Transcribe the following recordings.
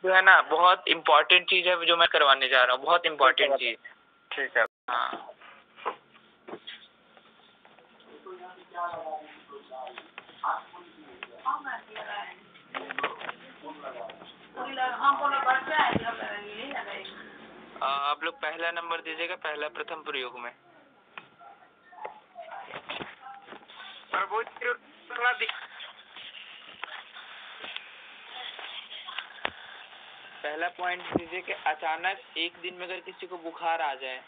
जो है ना बहुत इम्पोर्टेंट चीज है जो मैं करवाने जा रहा हूँ, बहुत इम्पोर्टेंट चीज। ठीक है। हाँ आप लोग पहला नंबर दीजिएगा, पहला प्रथम प्रयोग में। प्रभु पहला पॉइंट दीजिए कि अचानक एक दिन में अगर किसी को बुखार आ जाए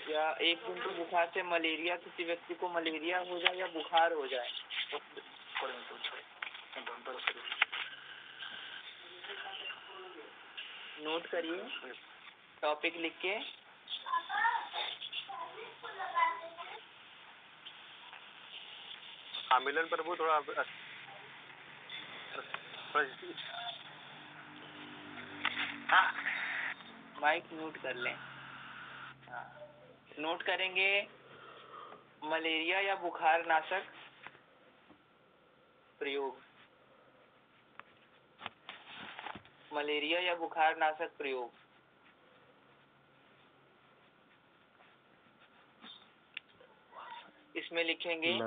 या एक दिन के बुखार से मलेरिया, किसी व्यक्ति को मलेरिया हो जाए या बुखार हो जाए, नोट करिए, टॉपिक लिख के। हाँ मिलन प्रभु थोड़ा हाँ माइक म्यूट कर लें। हाँ नोट करेंगे, मलेरिया या बुखार नाशक प्रयोग, मलेरिया या बुखार नाशक प्रयोग। इसमें लिखेंगे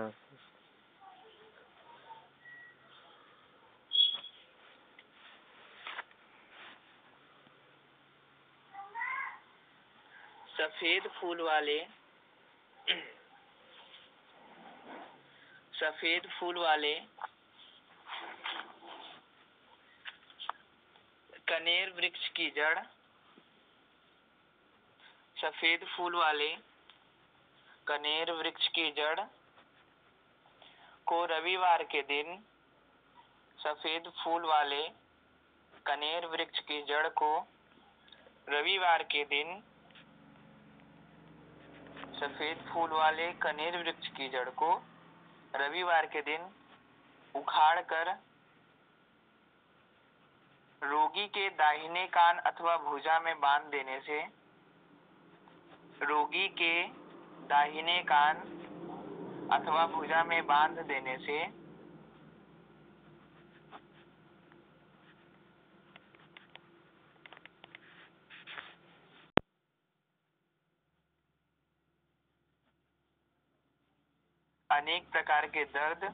सफेद फूल वाले कनेर वृक्ष की जड़, सफेद फूल वाले कनेर वृक्ष की जड़ को रविवार के दिन, सफेद फूल वाले कनेर वृक्ष की जड़ को रविवार के दिन, सफेद फूल वाले कनेर वृक्ष की जड़ को रविवार के दिन उखाड़ कर रोगी के दाहिने कान अथवा भुजा में बांध देने से, रोगी के दाहिने कान अथवा भुजा में बांध देने से अनेक प्रकार के दर्द,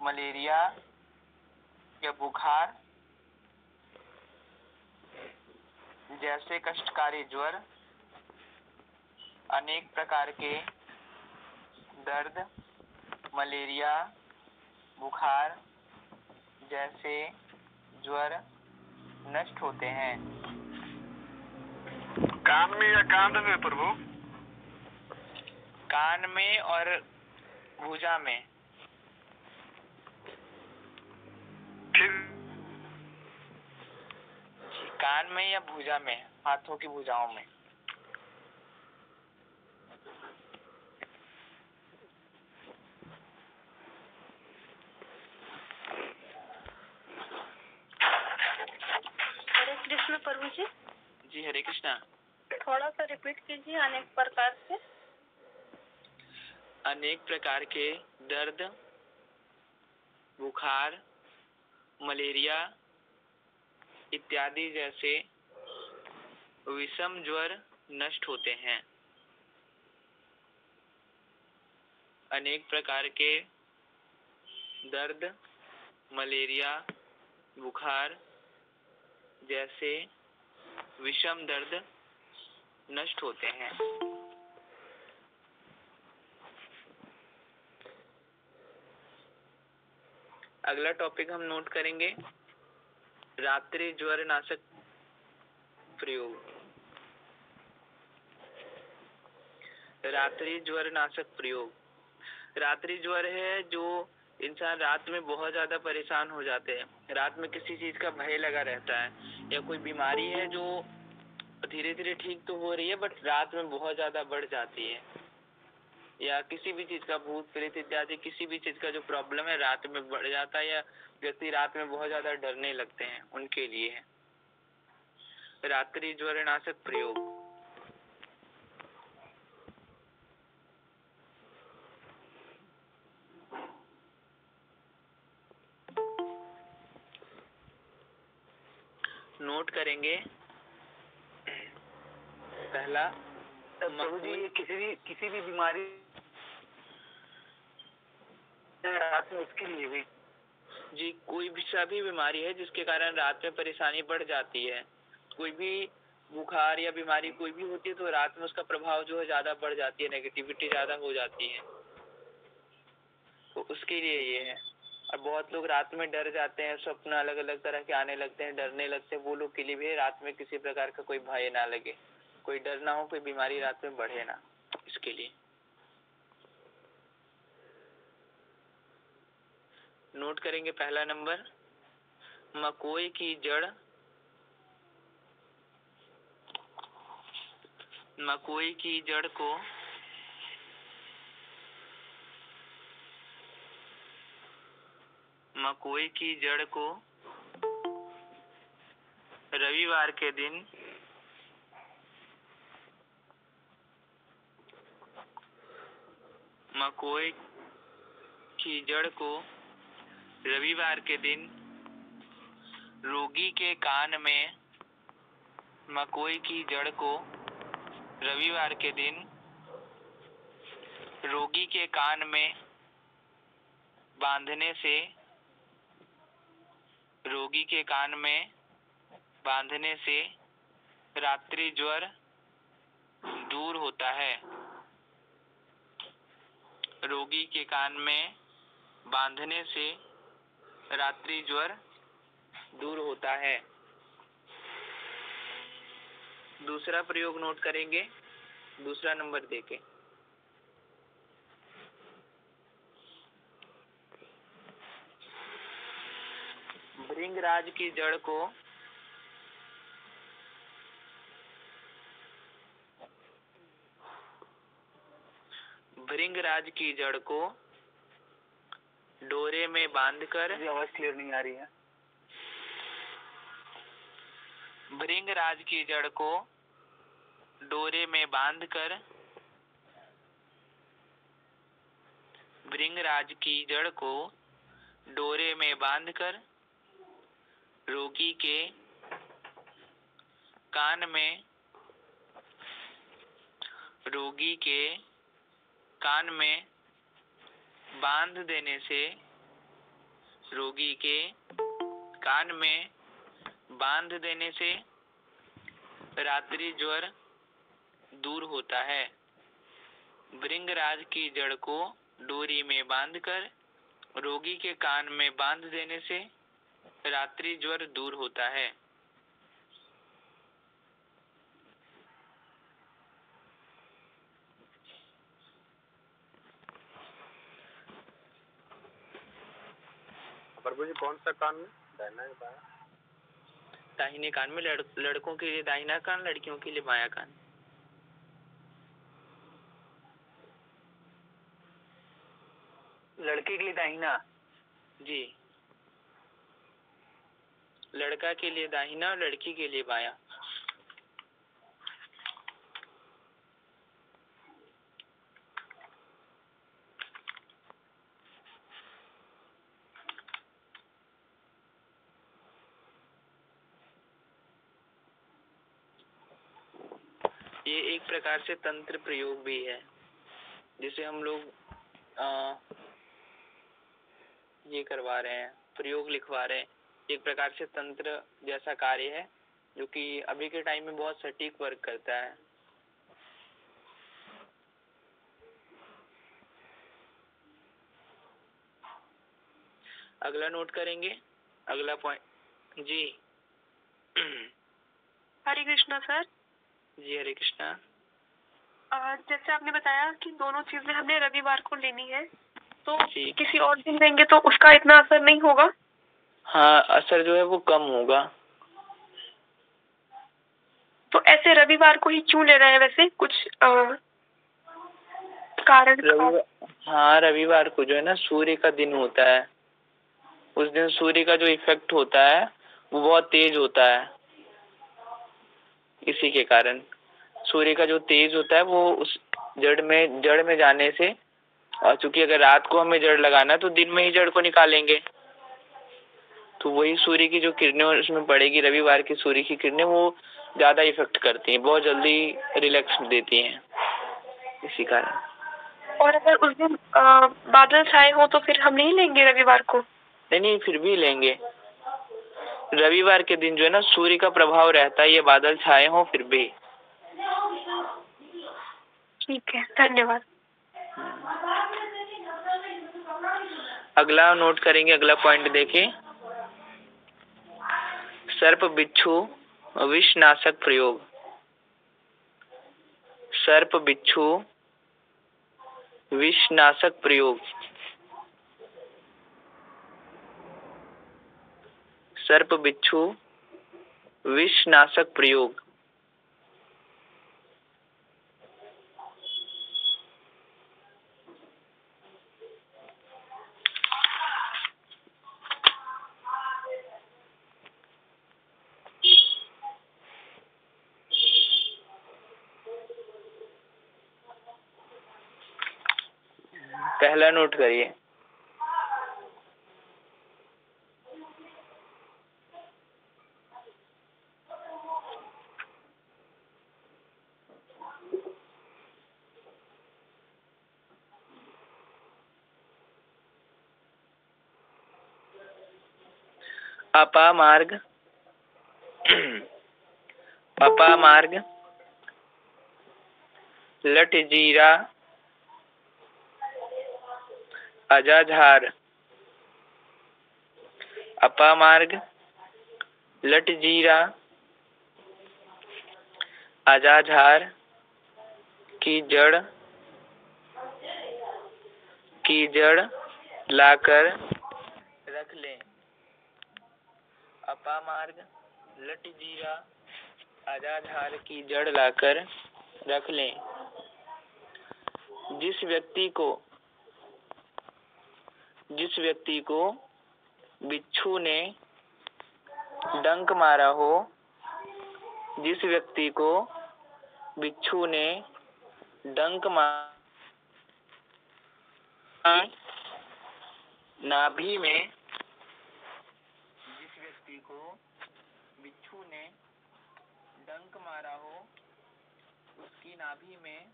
मलेरिया या बुखार जैसे कष्टकारी ज्वर, अनेक प्रकार के दर्द, मलेरिया, बुखार जैसे ज्वर नष्ट होते हैं। कान में या कांध में प्रभु? कान में और भुजा में। कान में या भुजा में, हाथों की भुजाओं में। हरे कृष्ण प्रभु जी। जी हरे कृष्णा। थोड़ा सा रिपीट कीजिए। अनेक प्रकार से, अनेक प्रकार के दर्द, बुखार, मलेरिया इत्यादि जैसे विषम ज्वर नष्ट होते हैं। अनेक प्रकार के दर्द, मलेरिया, बुखार जैसे विषम दर्द नष्ट होते हैं। अगला टॉपिक हम नोट करेंगे, रात्रि ज्वर नाशक प्रयोग। रात्रि ज्वर नाशक प्रयोग। रात्रि ज्वर है जो इंसान रात में बहुत ज्यादा परेशान हो जाते हैं, रात में किसी चीज का भय लगा रहता है, या कोई बीमारी है जो धीरे धीरे ठीक तो हो रही है बट रात में बहुत ज्यादा बढ़ जाती है, या किसी भी चीज का भूत प्रेत इत्यादि किसी भी चीज का जो प्रॉब्लम है रात में बढ़ जाता है, या व्यक्ति रात में बहुत ज्यादा डरने लगते हैं, उनके लिए है रात्रि ज्वर नाशक प्रयोग। नोट करेंगे पहला, प्रभु जी ये किसी भी बीमारी रात में उसके लिए भी जी कोई भी सभी बीमारी है जिसके कारण रात में परेशानी बढ़ जाती है। कोई भी बुखार या बीमारी कोई भी होती है तो रात में उसका प्रभाव जो है ज्यादा बढ़ जाती है, नेगेटिविटी ज्यादा हो जाती है, तो उसके लिए ये है। और बहुत लोग रात में डर जाते हैं, स्वप्न अलग अलग तरह के आने लगते हैं, डरने लगते हैं, वो लोग के लिए भी रात में किसी प्रकार का कोई भय ना लगे, कोई डर ना हो, कोई बीमारी रात में बढ़े ना, इसके लिए नोट करेंगे पहला नंबर, मकोई की जड़, मकोई की जड़ को मकोई की जड़ को रविवार के दिन मकोई की जड़ को रविवार के दिन रोगी के कान में, मकोई की जड़ को रविवार के दिन रोगी के कान में बांधने से, रोगी के कान में बांधने से रात्रि ज्वर दूर होता है। रोगी के कान में बांधने से रात्रि ज्वर दूर होता है। दूसरा प्रयोग नोट करेंगे, दूसरा नंबर देके, भृंगराज की जड़ को भृंगराज की जड़ को डोरे में बांधकर, आवाज क्लियर नहीं आ रही है। भृंगराज की जड़ को डोरे में बांधकर, भृंगराज की जड़ को डोरे में बांधकर रोगी के कान में, रोगी के कान में बांध देने से, रोगी के कान में बांध देने से रात्रि ज्वर दूर होता है। भृंगराज की जड़ को डोरी में बांधकर रोगी के कान में बांध देने से रात्रि ज्वर दूर होता है। प्रभु जी कौन सा कान में? दाहिना या बायां? दाहिने कान में, लड़कों के लिए दाहिना कान, लड़कियों के लिए बायां कान। लड़के के लिए दाहिना जी, लड़का के लिए दाहिना और लड़की के लिए बायां। ये एक प्रकार से तंत्र प्रयोग भी है, जिसे हम लोग ये करवा रहे हैं, प्रयोग लिखवा रहे हैं। एक प्रकार से तंत्र जैसा कार्य है जो कि अभी के टाइम में बहुत सटीक वर्क करता है। अगला नोट करेंगे, अगला पॉइंट जी। हरे कृष्णा सर। जी हरे कृष्णा। जैसे आपने बताया कि दोनों चीजें हमने रविवार को लेनी है, तो जी। किसी और दिन लेंगे तो उसका इतना असर नहीं होगा? हाँ, असर जो है वो कम होगा। तो ऐसे रविवार को ही क्यों ले रहे हैं वैसे, कुछ कारण? हाँ, रविवार को जो है ना सूर्य का दिन होता है, उस दिन सूर्य का जो इफेक्ट होता है वो बहुत तेज होता है। इसी के कारण सूर्य का जो तेज होता है वो उस जड़ में जाने से, और चूंकि अगर रात को हमें जड़ लगाना है तो दिन में ही जड़ को निकालेंगे, तो वही सूर्य की जो किरणें उसमें पड़ेगी, रविवार की सूर्य की किरणें, वो ज्यादा इफेक्ट करती हैं, बहुत जल्दी रिलैक्स देती हैं, इसी कारण। और अगर उस दिन बादल छाए हो तो फिर हम नहीं लेंगे रविवार को? नहीं, फिर भी लेंगे। रविवार के दिन जो है ना, सूर्य का प्रभाव रहता है, ये बादल छाए हो फिर भी। ठीक है, धन्यवाद। अगला नोट करेंगे, अगला पॉइंट देखें। सर्प बिच्छू विषनाशक प्रयोग। सर्प बिच्छू विषनाशक प्रयोग। सर्प बिच्छू विषनाशक प्रयोग। पहला नोट करिए। अपामार्ग अपामार्ग लटजीरा अजाझार। अपामार्ग लटजीरा अजाझार की जड़ लाकर रख लें। अपामार्ग लटजीरा अजाझार की जड़ लाकर रख लें। जिस व्यक्ति को बिच्छू ने डंक मारा हो, जिस व्यक्ति को बिच्छू ने डंक मारा, नाभि में, जिस व्यक्ति को बिच्छू ने डंक मारा हो, उसकी नाभि में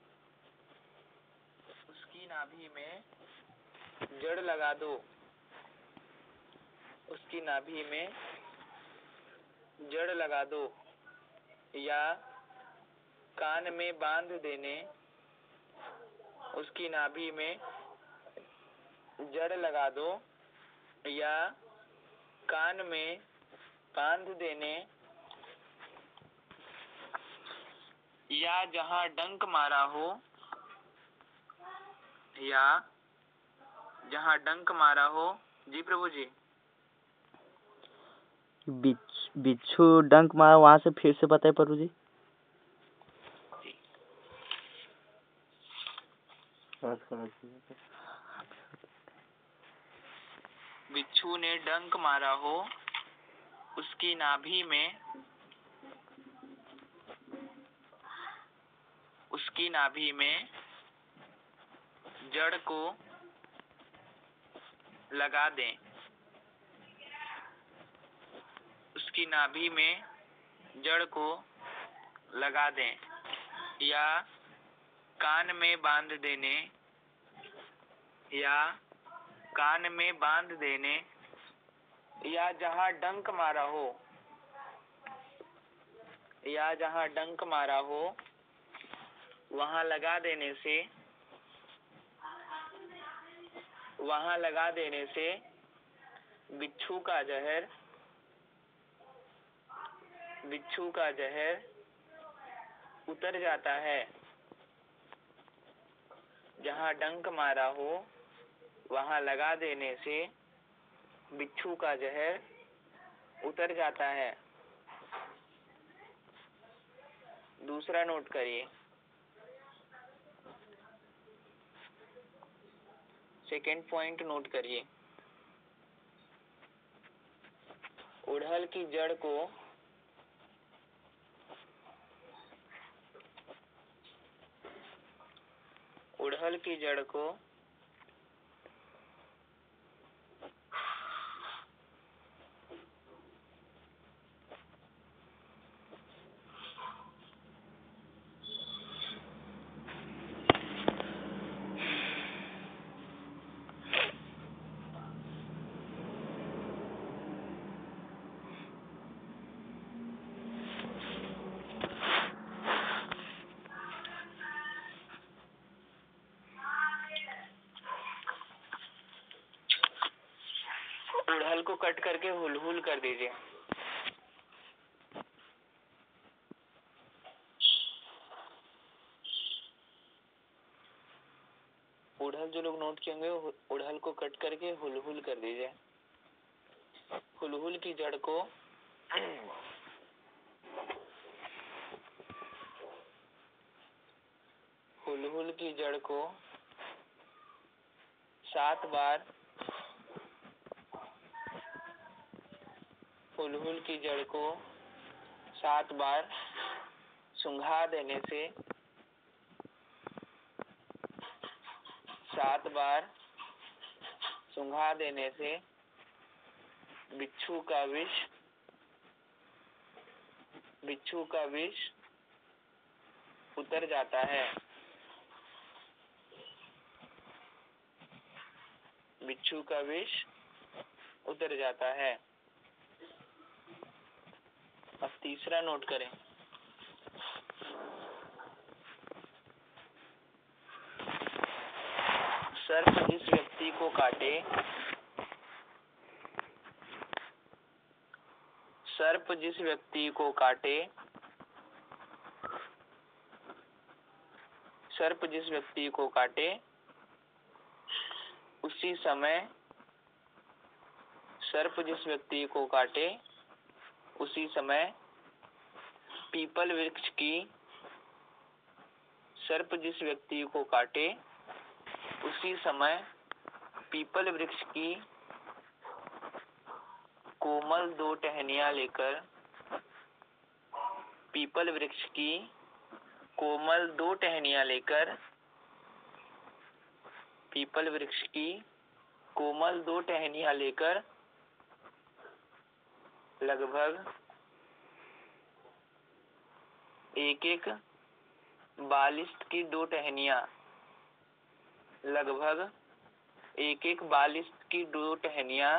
जड़ लगा दो। उसकी नाभि में जड़ लगा दो, या कान में बांध देने। उसकी नाभि में जड़ लगा दो, या कान में बांध देने, या जहां डंक मारा हो, या जहां डंक मारा हो। जी प्रभु जी। बिच्छू डंक मारा, वहां से फिर से बताए प्रभु जी। बिच्छू ने डंक मारा हो, उसकी नाभि में जड़ को लगा दें। उसकी नाभि में जड़ को लगा दें, या कान में बांध देने, या कान में बांध देने, या जहां डंक मारा हो, या जहां डंक मारा हो वहां लगा देने से बिच्छू का जहर उतर जाता है। जहां डंक मारा हो वहां लगा देने से बिच्छू का जहर उतर जाता है। दूसरा नोट करिए। सेकेंड पॉइंट नोट करिए। उड़हल की जड़ को को कट करके हुल कर दीजिए। उड़हल जो लोग नोट किएंगे उड़हल को कट करके हुल कर दीजिए। हुल की जड़ को हुल की जड़ को 7 बार हुल की जड़ को 7 बार सुंघा देने से 7 बार सुंघा देने से बिच्छू का विष उतर जाता है। बिच्छू का विष उतर जाता है। अब तीसरा नोट करें। सर्प जिस व्यक्ति को काटे, सर्प जिस व्यक्ति को काटे, सर्प जिस व्यक्ति को काटे उसी समय, सर्प जिस व्यक्ति को काटे उसी समय पीपल वृक्ष की, सर्प जिस व्यक्ति को काटे उसी समय पीपल वृक्ष की कोमल 2 टहनियां लेकर, पीपल वृक्ष की कोमल 2 टहनियां लेकर, पीपल वृक्ष की कोमल 2 टहनियां लेकर लगभग 1-1 बालिश्त की 2 टहनियां, लगभग 1-1 बालिश्त की 2 टहनियां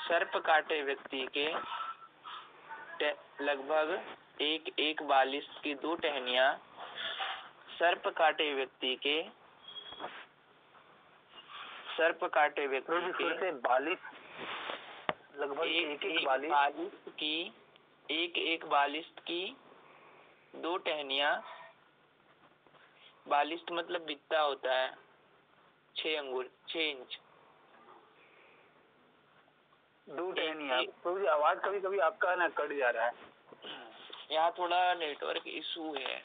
सर्प काटे व्यक्ति के, लगभग 1-1 बालिश्त की 2 टहनियां सर्प काटे व्यक्ति के, सर्प काटे व्यक्ति के 42 लगभग 1-1 बालिश्त की 1-1 बालिश्त की 2 टहनियां, बालिश्त मतलब बित्ता होता है 6 अंगुल 6 इंच, 2 टहनियां। तो आवाज कभी कभी आपका ना कट जा रहा है। यहाँ थोड़ा नेटवर्क इशू है,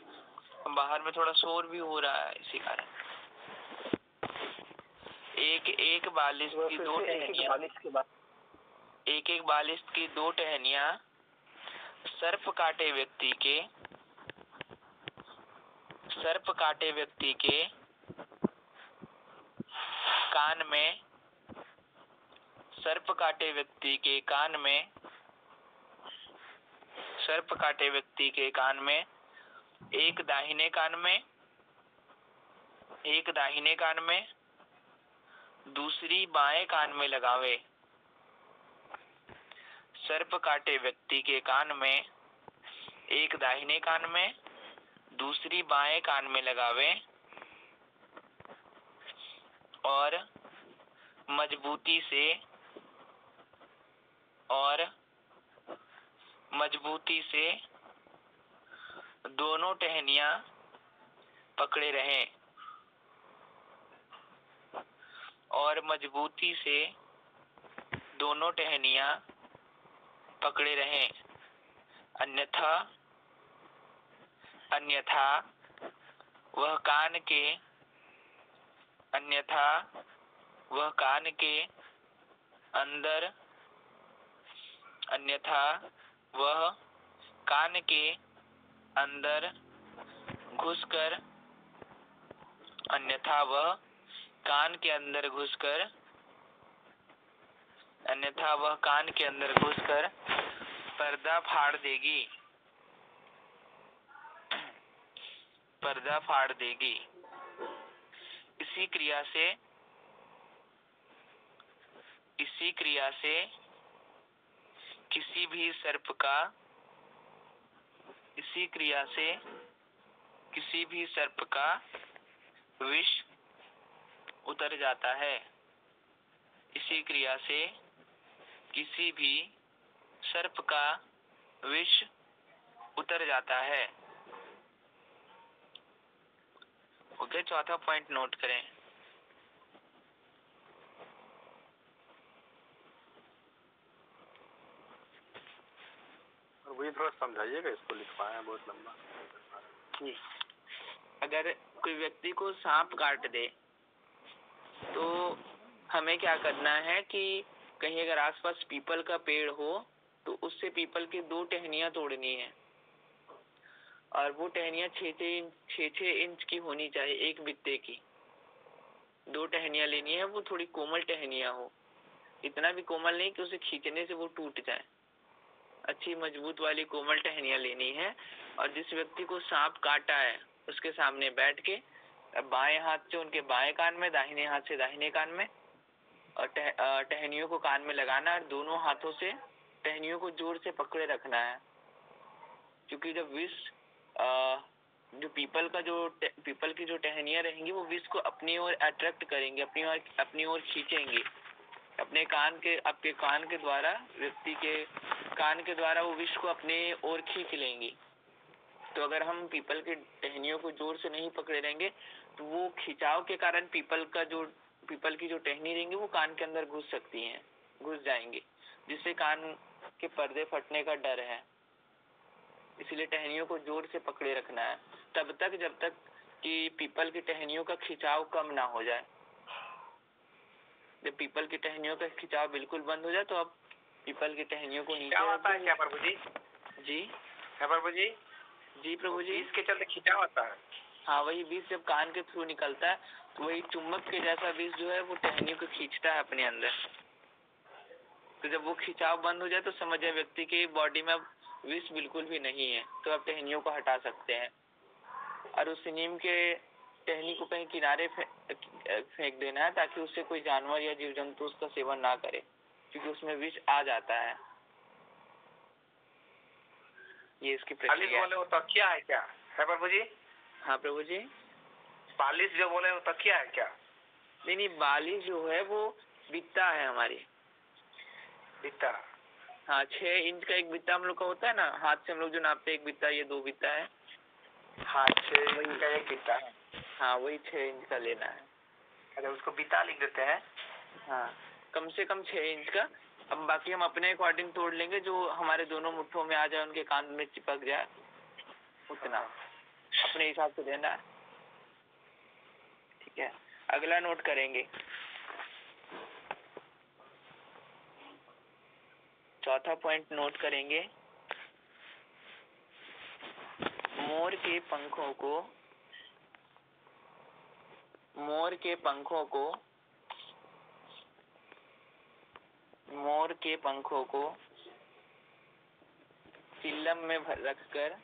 बाहर में थोड़ा शोर भी हो रहा है, इसी कारण 1-1 बालिश्त की 2 टहनियां, 1-1 बालिश्त की 2 टहनियां सर्प काटे व्यक्ति के, सर्प काटे व्यक्ति के कान में, सर्प काटे व्यक्ति के कान में, सर्प काटे व्यक्ति के कान में, एक दाहिने कान में, एक दाहिने कान में, दूसरी बाएं कान में लगावे। सर्प काटे व्यक्ति के कान में एक दाहिने कान में, दूसरी बाएं कान में लगावे और मजबूती से, और मजबूती से दोनों टहनियां पकड़े रहें, और मजबूती से दोनों टहनियां पकड़े रहें, अन्यथा वह कान के, अन्यथा वह कान के अंदर, अन्यथा वह कान के अंदर घुसकर, अन्यथा वह कान के अंदर घुसकर, अन्यथा वह कान के अंदर घुसकर पर्दा फाड़ देगी, पर्दा फाड़ देगी। इसी क्रिया से किसी भी सर्प का, इसी क्रिया से किसी भी सर्प का विष उतर जाता है। इसी क्रिया से किसी भी सर्प का विष उतर जाता है। ओके, चौथा पॉइंट नोट करें। और वही थोड़ा समझाइएगा, इसको लिखवाया है बहुत लंबा। जी, अगर कोई व्यक्ति को सांप काट दे तो हमें क्या करना है कि कहीं अगर आसपास पीपल का पेड़ हो तो उससे पीपल की 2 टहनियां तोड़नी है, और वो टहनियां 6 इंच की होनी चाहिए, एक बित्ते की 2 टहनियां लेनी है। वो थोड़ी कोमल टहनियां हो, इतना भी कोमल नहीं कि उसे खींचने से वो टूट जाए, अच्छी मजबूत वाली कोमल टहनियां लेनी है। और जिस व्यक्ति को सांप काटा है उसके सामने बैठ के बाएं हाथ से उनके बाएं कान में, दाहिने हाथ से दाहिने कान में, और टहनियों को कान में लगाना, और दोनों हाथों से टहनियों को जोर से पकड़े रखना है। क्योंकि जब विष जो पीपल की जो टहनियां रहेंगी वो विष को अपनी ओर अट्रैक्ट करेंगे, अपनी ओर खींचेंगी, आपके कान के द्वारा, व्यक्ति के कान के द्वारा वो विष को अपने ओर खींच लेंगी। तो अगर हम पीपल की टहनियों को जोर से नहीं पकड़े रहेंगे तो वो खिंचाव के कारण पीपल की जो टहनी रहेंगी वो कान के अंदर घुस जाएंगे, जिससे कान के पर्दे फटने का डर है। इसलिए टहनियों को जोर से पकड़े रखना है तब तक जब तक कि पीपल की टहनियों का खिंचाव कम ना हो जाए। जब पीपल की टहनियों का खिंचाव बिल्कुल बंद हो जाए तो आप पीपल की टहनियों को नीचे आता है क्या प्रभु जी? जी है प्रभु जी? जी प्रभु जी, इसके चलते खिंचाव आता है। हाँ, वही विष जब कान के थ्रू निकलता है तो वही चुम्बक के जैसा विष जो है वो टहनियों को खींचता है अपने अंदर। तो जब वो खिंचाव बंद हो जाए तो समझिए व्यक्ति की बॉडी में अब विष बिल्कुल भी नहीं है, तो आप टहनियों को हटा सकते हैं। और उस नीम के टहनी को कहीं किनारे फेंक देना है ताकि उससे कोई जानवर या जीव जंतु उसका सेवन ना करे, क्योंकि उसमें विष आ जाता है। ये इसकी प्रक्रिया है। बोले वो तकिया है क्या है प्रभु जी? हाँ प्रभु जी। बालिश जो बोले वो तकिया है क्या? नहीं, बालिश जो है वो बित्ता है हमारी। बित्ता? हाँ, 6 इंच का एक बित्ता हम लोग का होता है ना, हाथ से हम लोग जो नापते हैं, एक बित्ता, ये 2 बित्ता है। हाँ, 6 इंच का एक बित्ता है। हाँ, वही 6 इंच का लेना है। अरे उसको बित्ता लिख देते हैं। हाँ, कम से कम 6 इंच का। अब बाकी हम अपने अकॉर्डिंग तोड़ लेंगे, जो हमारे दोनों मुट्ठों में आ जाए, उनके कान में चिपक जाए, उतना अपने हिसाब से देना है। ठीक है, अगला नोट करेंगे। चौथा पॉइंट नोट करेंगे। मोर के पंखों को चिल्लम में रखकर,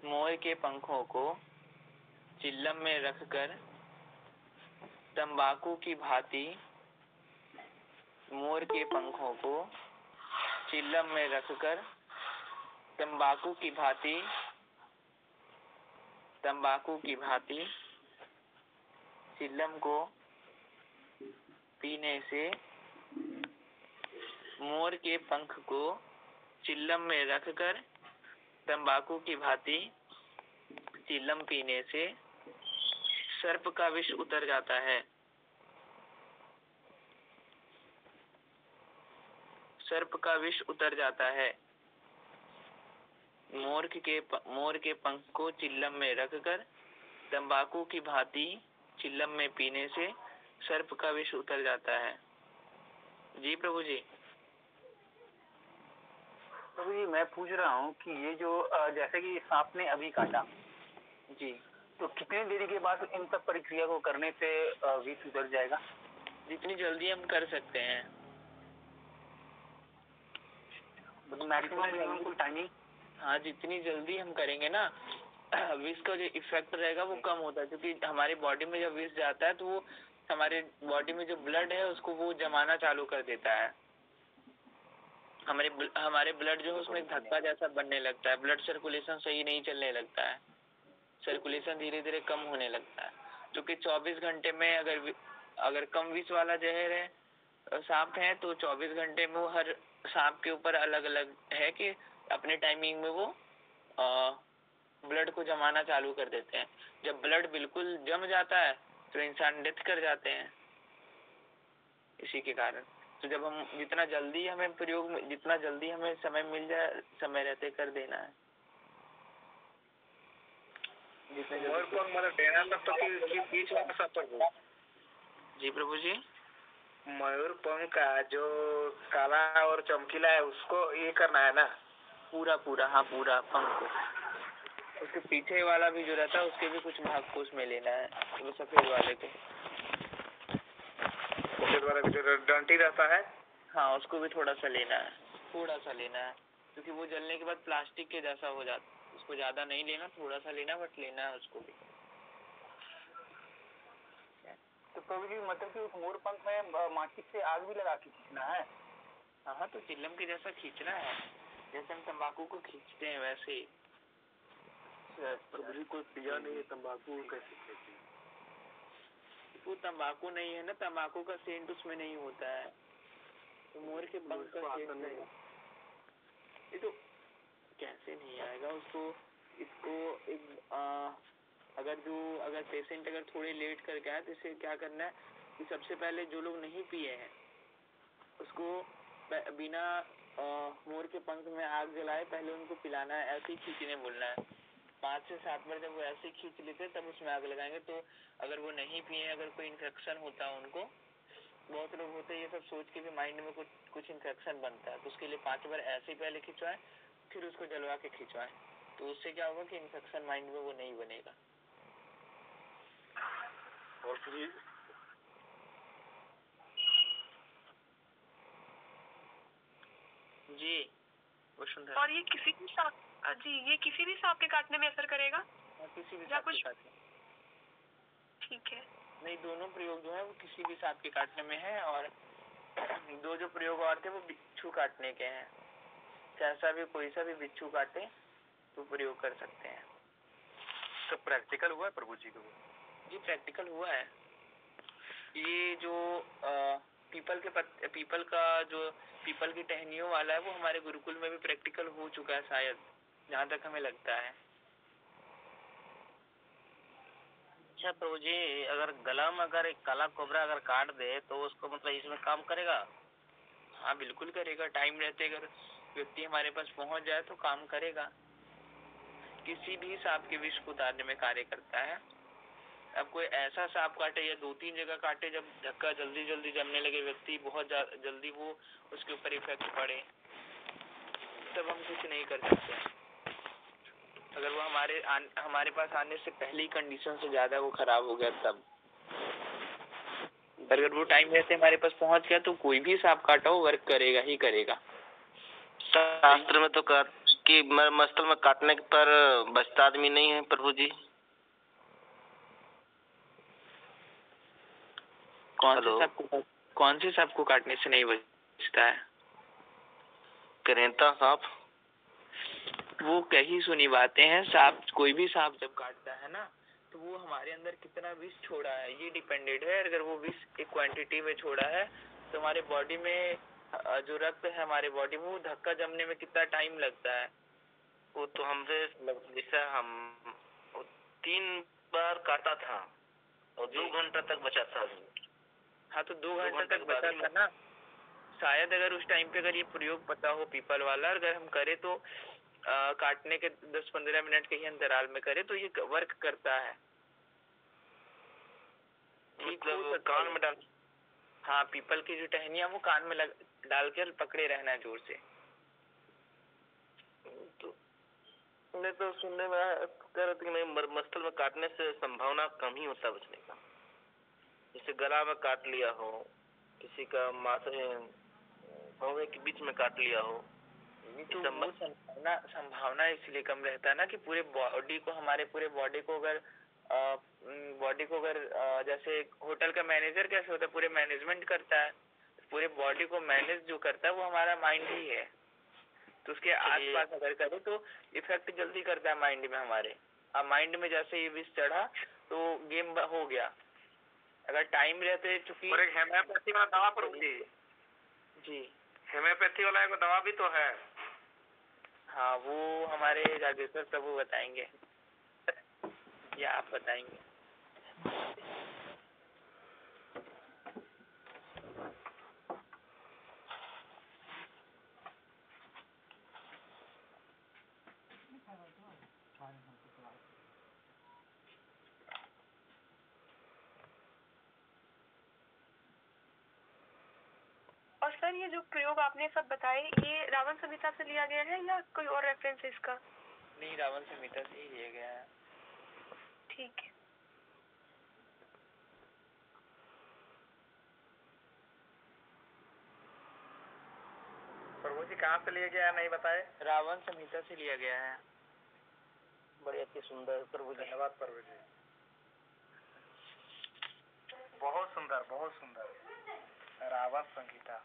मोर के पंखों को चिल्लम में रखकर तंबाकू की भांति, मोर के पंखों को चिल्लम में रखकर तंबाकू की भांति चिल्लम को पीने से, मोर के पंख को चिल्लम में रखकर तंबाकू की भांति चिल्लम पीने से सर्प का विष उतर जाता है। सर्प का विष उतर जाता है। मोर के पंख को चिल्लम में रखकर तंबाकू की भांति चिल्लम में पीने से सर्प का विष उतर जाता है। जी प्रभु जी। प्रभु जी, मैं पूछ रहा हूँ कि ये जो जैसे कि सांप ने अभी काटा जी, तो कितनी देरी के बाद इन सब प्रक्रिया को करने से विष उतर जाएगा? जितनी जल्दी हम कर सकते हैं। Maximum timing? हाँ, जितनी जल्दी हम करेंगे ना, विष का जो इफेक्ट रहेगा वो कम होता है, क्योंकि हमारी बॉडी में जब विष जाता है तो वो हमारे बॉडी में जो ब्लड है उसको वो जमाना चालू कर देता है। हमारे ब्लड जो है उसमें धक्का जैसा बनने लगता है, ब्लड सर्कुलेशन सही नहीं चलने लगता है, सर्कुलेशन धीरे धीरे कम होने लगता है। क्योंकि 24 घंटे में अगर अगर कम विष वाला जहर है सांप है तो 24 घंटे में वो हर सांप के ऊपर अलग अलग है कि अपने टाइमिंग में वो ब्लड को जमाना चालू कर देते हैं। जब ब्लड बिल्कुल जम जाता है तो इंसान डेथ कर जाते हैं इसी के कारण। तो जब हम जितना जल्दी हमें प्रयोग में जितना जल्दी हमें समय मिल जाए समय रहते कर देना है। मयूरपंख मतलब देना तब तो कि बीच में सब प्रभु। जी प्रभु जी। मयूरपंख का जो काला और चमकीला है उसको ये करना है ना पूरा पूरा, हाँ पूरा पंख को। उसके पीछे वाला भी जो रहता है उसके भी कुछ भाग को उसमें लेना है, वो सफेद वाले को। सफेद वाला भी जो डंटी रहता है, हाँ उसको भी थोड़ा सा लेना है, थोड़ा सा लेना है, क्योंकि वो जलने के बाद प्लास्टिक के जैसा हो जाता है। उसको ज्यादा नहीं लेना, थोड़ा सा लेना, बट लेना है उसको भी। तो प्रभु जी मतलब कि उस मोरपंख में माचिस से आग भी लगा के खींचना है। हाँ तो चिल्लम के जैसा खींचना है, जैसे हम तंबाकू को खींचते हैं वैसे ही। प्रभु जी कोई पिया नहीं है तंबाकू कैसे खींचे? वो तंबाकू नहीं है ना, तंबाकू का सेंट उसमें नहीं होता है, तो मोर के पंख का सेंट नहीं। ये तो कैसे नहीं आएगा उसको। इसको एक अगर पेशेंट अगर थोड़े लेट करके आए तो इसे क्या करना है कि सबसे पहले जो लोग नहीं पिए हैं उसको बिना मोर के पंख में आग जलाए पहले उनको पिलाना है, ऐसे ही खींचने बोलना है। 5 से 7 बार जब वो ऐसे खींच लेते तब उसमें आग लगाएंगे। तो अगर वो नहीं पिए, अगर कोई इन्फेक्शन होता है उनको, बहुत लोग होते हैं ये सब सोच के भी माइंड में कुछ इन्फेक्शन बनता है, तो उसके लिए 5 बार ऐसे ही पहले खिंचवाएं फिर उसको जलवा के खिंचवाएं, तो उससे क्या होगा कि इन्फेक्शन माइंड में वो नहीं बनेगा। और फिर जी वसुंधरा। और ये किसी भी सांप के काटने में असर करेगा? किसी भी या सांप के कुछ? काटने। ठीक है। नहीं, दोनों प्रयोग जो है वो किसी भी सांप के काटने में है, और 2 जो प्रयोग और थे वो बिच्छू काटने के हैं। कैसा भी कोई सा भी बिच्छू काटे तो प्रयोग कर सकते हैं। तो प्रैक्टिकल हुआ है प्रभु जी को? जी प्रैक्टिकल हुआ है। ये जो पीपल की टहनियों वाला है वो हमारे गुरुकुल में भी प्रैक्टिकल हो चुका है शायद, जहाँ तक हमें लगता है। अच्छा प्रभु जी, अगर गला में अगर एक काला कोबरा अगर काट दे तो उसको मतलब इसमें काम करेगा? हाँ बिल्कुल करेगा, टाइम रहते अगर व्यक्ति हमारे पास पहुंच जाए तो काम करेगा। किसी भी सांप के विष को उतारने में कार्य करता है। अब कोई ऐसा सांप काटे या 2-3 जगह काटे जब धक्का जल्दी जमने लगे व्यक्ति, बहुत जल्दी वो उसके ऊपर इफेक्ट पड़े, तब हम कुछ नहीं कर सकते। अगर वो हमारे पास आने से पहले ही कंडीशन से ज्यादा वो खराब हो गया तब। अगर वो टाइम रहते हमारे पास पहुंच गया तो कोई भी सांप काटा हो वर्क करेगा ही करेगा। शास्त्र में तो कहते कि मस्तल में काटने पर बचता आदमी नहीं है प्रभु जी। कौन से सांप को काटने से नहीं बचता है? करेंता सांप। वो कहीं सुनी बातें हैं। सांप, कोई भी सांप जब काटता है ना तो वो हमारे अंदर कितना विष छोड़ा है ये डिपेंडेड है। अगर वो विष एक क्वांटिटी में छोड़ा है तो हमारे बॉडी में जो रक्त है हमारे बॉडी में वो धक्का जमने में कितना टाइम लगता है। वो तो हमसे जैसे हम 3 बार काटा था और 2 घंटा तक बचा था। हाँ तो 2 घंटे तक बचा था ना। शायद अगर उस टाइम पे अगर ये प्रयोग पता हो पीपल वाला, अगर हम करें तो काटने के 10-15 मिनट के ही अंतराल में करें तो ये वर्क करता है। मतलब कान में डाल? हाँ, पीपल की जो टहनियाँ वो कान में डाल कर पकड़े रहना है जोर से। तो मैं तो सुनने में कह रहे थे कि नहीं मस्तल में काटने से संभावना कम ही होता बचने का। जैसे गला में काट लिया हो, किसी का माथे भौवे के बीच में काट लिया हो, तो वो संभावना इसलिए कम रहता है ना कि पूरे बॉडी को अगर जैसे होटल का मैनेजर कैसे होता है, पूरे मैनेजमेंट करता है, पूरे बॉडी को मैनेज जो करता है वो हमारा माइंड ही है। तो उसके आसपास अगर करे तो इफेक्ट जल्दी करता है माइंड में हमारे। अब माइंड में जैसे ये विष चढ़ा तो गेम हो गया। अगर टाइम रहते, चूंकि और एक हेम्योपैथी वाला दवा प्रभु जी, जी हेम्योपैथी वाला एक दवा भी तो है। हाँ, वो हमारे जागेश्वर प्रभु बताएंगे या आप बताएंगे? और सर ये जो प्रयोग आपने सब बताए ये रावण संहिता से लिया गया है या कोई और रेफरेंस है इसका? नहीं, रावण संहिता से ही लिया गया है। ठीक है। प्रभु जी कहाँ से लिए गया है नहीं बताए? रावण संहिता से लिया गया है। बड़े अति सुंदर प्रभु जी। धन्यवाद प्रभु जी, बहुत सुंदर बहुत सुंदर। रावण संहिता,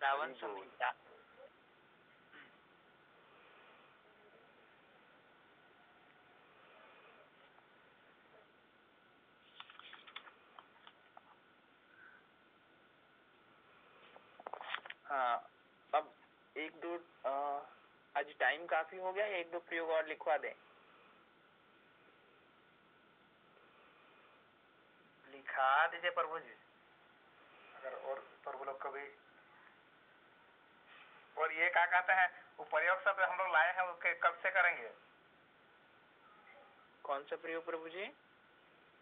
रावण संहिता। हाँ, अब एक दो आज टाइम काफी हो गया, एक दो प्रयोग और लिखवा दें? लिखा दीजिए प्रभु जी, अगर और प्रभु लोग को भी। और ये क्या कहते हैं, वो प्रयोग सब हम लोग लाए हैं उसके कब से करेंगे? कौन सा प्रयोग प्रभु जी?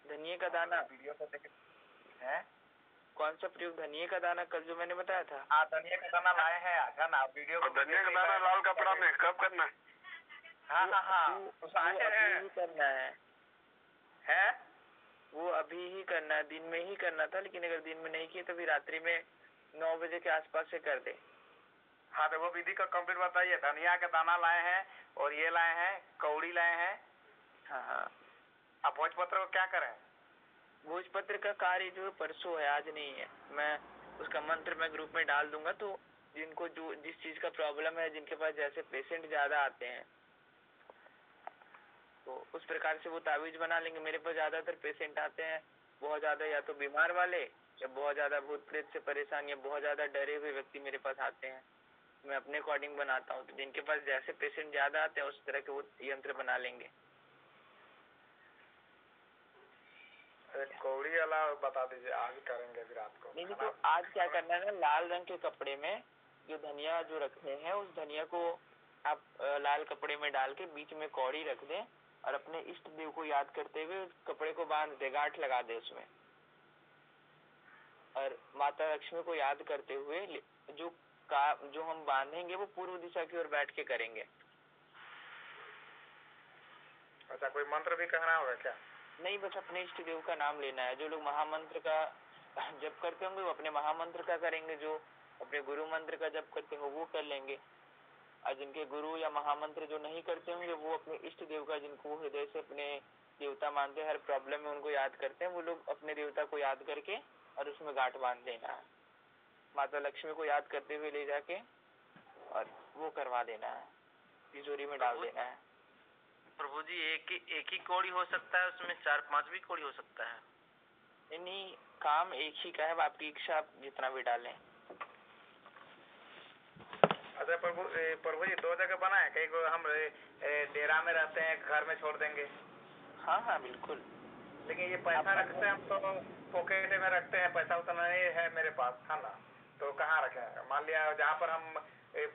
धनिये का दाना? वीडियो से देखे हैं। कौन सा प्रयोग? धनिये का दाना कल जो मैंने बताया था। हाँ, धनिया का दाना लाए हैं अच्छा ना, वीडियो को। धनिया का दाना लाल कपड़ा में कब करना है? हाँ हाँ हाँ, वो अभी ही करना है। वो अभी ही करना है, दिन में ही करना था, लेकिन अगर दिन में नहीं किए तो फिर रात्रि में 9 बजे के आसपास से कर दे। हाँ, तो वो विधि का कंप्लीट बताइए। धनिया का दाना लाए हैं और ये लाए हैं, कौड़ी लाए हैं। हाँ हाँ। अब भोजपत्र को क्या करें? भोजपत्र का कार्य जो परसों है, आज नहीं है। मैं उसका मंत्र मैं ग्रुप में डाल दूंगा, तो जिनको जो जिस चीज का प्रॉब्लम है, जिनके पास जैसे पेशेंट ज्यादा आते हैं तो उस प्रकार से वो तावीज बना लेंगे। मेरे पास ज्यादातर पेशेंट आते हैं बहुत ज्यादा, या तो बीमार वाले, या बहुत ज्यादा भूत प्रेत से परेशान, या बहुत ज्यादा डरे हुए व्यक्ति मेरे पास आते हैं। मैं अपने अकॉर्डिंग बनाता हूँ, तो जिनके पास जैसे पेशेंट ज्यादा आते हैं उस तरह के वो यंत्र बना लेंगे। कौड़ी वाला बता दीजिए, आज करेंगे अभी रात को। नहीं, तो आज क्या करना है ना, लाल रंग के कपड़े में जो धनिया जो रखते हैं, उस धनिया को आप लाल कपड़े में डाल के बीच में कौड़ी रख दें और अपने इष्ट देव को याद करते हुए उस कपड़े को बांध दे, गांठ लगा दे उसमें, और माता लक्ष्मी को याद करते हुए जो हम बांधेंगे वो पूर्व दिशा की ओर बैठ के करेंगे। अच्छा, कोई मंत्र भी कहना होगा क्या? नहीं, बस अपने इष्ट देव का नाम लेना है। जो लोग महामंत्र का जप करते होंगे वो अपने महामंत्र का करेंगे, जो अपने गुरु मंत्र का जप करते होंगे वो कर लेंगे, और जिनके गुरु या महामंत्र जो नहीं करते होंगे वो अपने इष्ट देव का, जिनको वो हृदय से अपने देवता मानते हैं, हर प्रॉब्लम में उनको याद करते हैं, वो लोग अपने देवता को याद करके और उसमें गांठ बांध देना है। माता लक्ष्मी को याद करते हुए ले जाके और वो करवा देना है, तिजोरी में डाल देना है। प्रभु जी एक ही कौड़ी हो सकता है, उसमें 4-5 भी कौड़ी हो सकता है? नहीं, काम एक ही का है, आपकी इच्छा, आप जितना भी डालें। अच्छा प्रभु जी, 2 जगह बनाए, कहीं को हम डेरा में रहते हैं, घर में छोड़ देंगे। हाँ हाँ बिल्कुल। लेकिन ये पैसा रखते हैं हम तो पॉकेट में रखते हैं, पैसा उतना नहीं है मेरे पास, है ना, तो कहाँ रखें? मान लिया जहाँ पर हम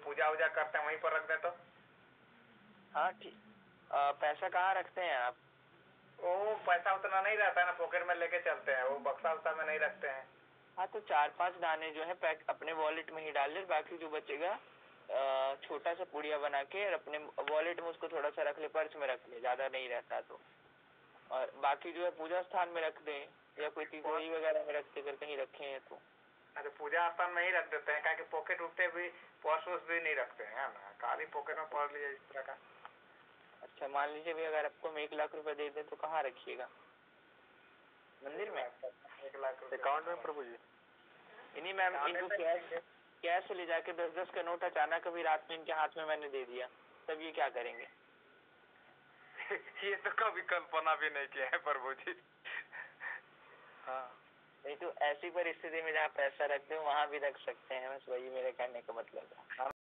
पूजा वूजा करते हैं वहीं पर रख दें तो? हाँ ठीक। पैसा कहाँ रखते हैं आप? वो पैसा उतना नहीं रहता है ना, पॉकेट में लेके चलते हैं, वो बक्सा उक्सा में नहीं रखते हैं। हाँ, तो 4-5 दाने जो है पैक अपने वॉलेट में ही डाल ले, बाकी जो बचेगा छोटा सा पुड़िया बना के और अपने वॉलेट में उसको थोड़ा सा रख ले, पर्स में रख ले, ज्यादा नहीं रहता तो। और बाकी जो है पूजा स्थान में रख दे, या कोई तिजोरी वगैरह में रखते, अगर कहीं रखे हैं तो। अच्छा, पूजा स्थान में ही रख देते हैं, क्या कि पॉकेट उठते भी, पर्स वर्स भी नहीं रखते हैं ना, खाली पॉकेट में पढ़ लीजिए इस तरह का। अच्छा, मान लीजिए भी अगर आपको हम 1 लाख रुपए दे दें तो कहाँ रखिएगा? मंदिर में? 1 लाख रुपए अकाउंट में प्रभु जी? नहीं मैम, इनको कैश ले जाके 10-10 का नोट अचानक कभी रात में इनके हाथ में मैंने दे दिया, तब ये क्या करेंगे? ये तो कभी कल्पना भी नहीं किया है प्रभु जी। हाँ नहीं तो ऐसी परिस्थिति में जहाँ पैसा रखते हो वहाँ भी रख सकते हैं, बस वही मेरे कहने का मतलब है।